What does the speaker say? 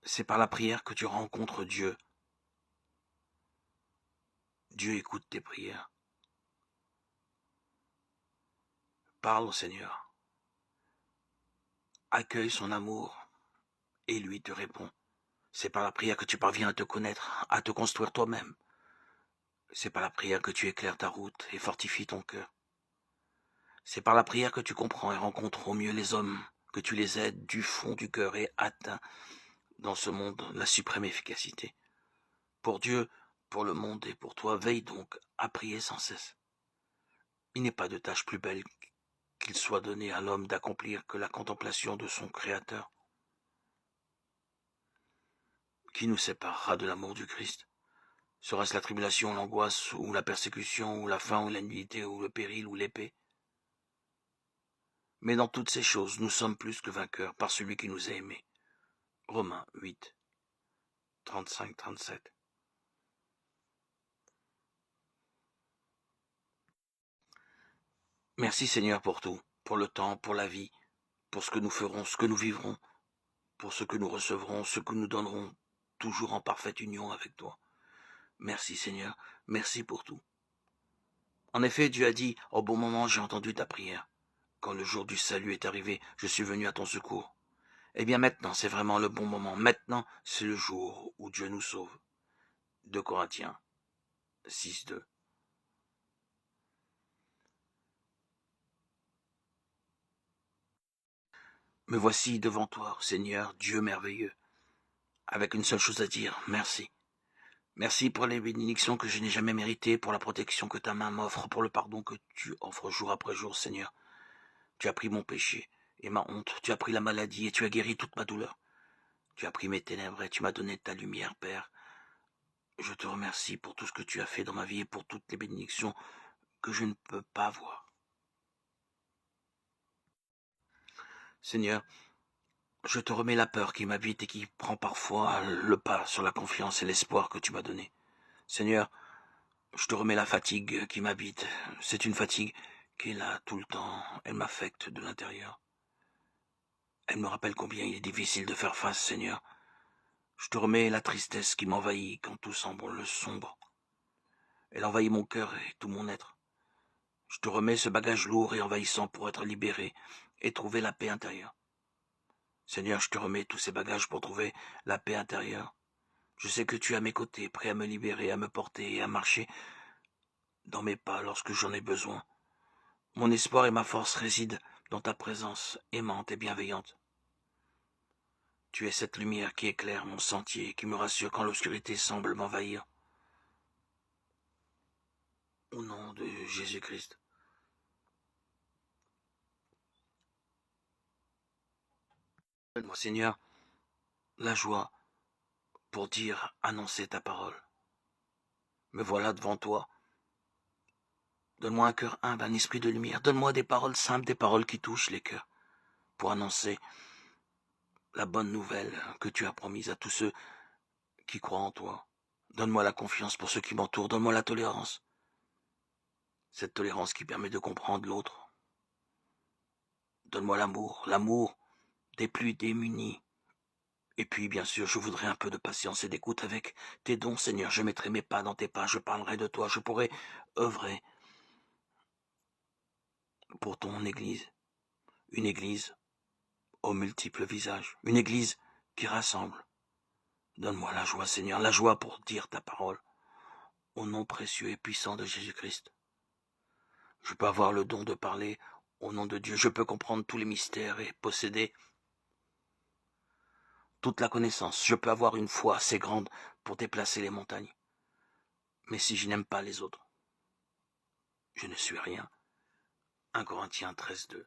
C'est par la prière que tu rencontres Dieu. Dieu écoute tes prières. Parle au Seigneur. Accueille son amour et lui te répond. C'est par la prière que tu parviens à te connaître, à te construire toi-même. C'est par la prière que tu éclaires ta route et fortifies ton cœur. C'est par la prière que tu comprends et rencontres au mieux les hommes, que tu les aides du fond du cœur et atteins dans ce monde la suprême efficacité. Pour Dieu, pour le monde et pour toi, veille donc à prier sans cesse. Il n'est pas de tâche plus belle qu'il soit donné à l'homme d'accomplir que la contemplation de son Créateur. Qui nous séparera de l'amour du Christ? Sera-ce la tribulation, l'angoisse, ou la persécution, ou la faim, ou la nudité, ou le péril, ou l'épée? Mais dans toutes ces choses, nous sommes plus que vainqueurs par celui qui nous a aimés. Romains 8, 35-37. Merci Seigneur pour tout, pour le temps, pour la vie, pour ce que nous ferons, ce que nous vivrons, pour ce que nous recevrons, ce que nous donnerons, toujours en parfaite union avec toi. Merci Seigneur, merci pour tout. En effet, Dieu a dit, au bon moment j'ai entendu ta prière. Quand le jour du salut est arrivé, je suis venu à ton secours. Eh bien maintenant, c'est vraiment le bon moment. Maintenant, c'est le jour où Dieu nous sauve. 2 Corinthiens 6:2. Me voici devant toi, Seigneur, Dieu merveilleux, avec une seule chose à dire, merci. Merci pour les bénédictions que je n'ai jamais méritées, pour la protection que ta main m'offre, pour le pardon que tu offres jour après jour, Seigneur. Tu as pris mon péché et ma honte, tu as pris la maladie et tu as guéri toute ma douleur. Tu as pris mes ténèbres et tu m'as donné ta lumière, Père. Je te remercie pour tout ce que tu as fait dans ma vie et pour toutes les bénédictions que je ne peux pas voir. Seigneur, je te remets la peur qui m'habite et qui prend parfois le pas sur la confiance et l'espoir que tu m'as donné. Seigneur, je te remets la fatigue qui m'habite. C'est une fatigue qui est là tout le temps. Elle m'affecte de l'intérieur. Elle me rappelle combien il est difficile de faire face, Seigneur. Je te remets la tristesse qui m'envahit quand tout semble sombre. Elle envahit mon cœur et tout mon être. Je te remets ce bagage lourd et envahissant pour être libéré et trouver la paix intérieure. Seigneur, je te remets tous ces bagages pour trouver la paix intérieure. Je sais que tu es à mes côtés, prêt à me libérer, à me porter et à marcher dans mes pas lorsque j'en ai besoin. Mon espoir et ma force résident dans ta présence aimante et bienveillante. Tu es cette lumière qui éclaire mon sentier, qui me rassure quand l'obscurité semble m'envahir. Au nom de Jésus-Christ. Donne-moi, Seigneur, la joie pour dire, annoncer ta parole. Me voilà devant toi. Donne-moi un cœur humble, un esprit de lumière. Donne-moi des paroles simples, des paroles qui touchent les cœurs, pour annoncer la bonne nouvelle que tu as promise à tous ceux qui croient en toi. Donne-moi la confiance pour ceux qui m'entourent. Donne-moi la tolérance. Cette tolérance qui permet de comprendre l'autre. Donne-moi l'amour des plus démunis. Et puis, bien sûr, je voudrais un peu de patience et d'écoute avec tes dons, Seigneur. Je mettrai mes pas dans tes pas, je parlerai de toi, je pourrai œuvrer pour ton Église. Une Église aux multiples visages. Une Église qui rassemble. Donne-moi la joie, Seigneur, la joie pour dire ta parole. Au nom précieux et puissant de Jésus-Christ. Je peux avoir le don de parler au nom de Dieu. Je peux comprendre tous les mystères et posséder toute la connaissance. Je peux avoir une foi assez grande pour déplacer les montagnes. Mais si je n'aime pas les autres, je ne suis rien. 1 Corinthiens 13:2.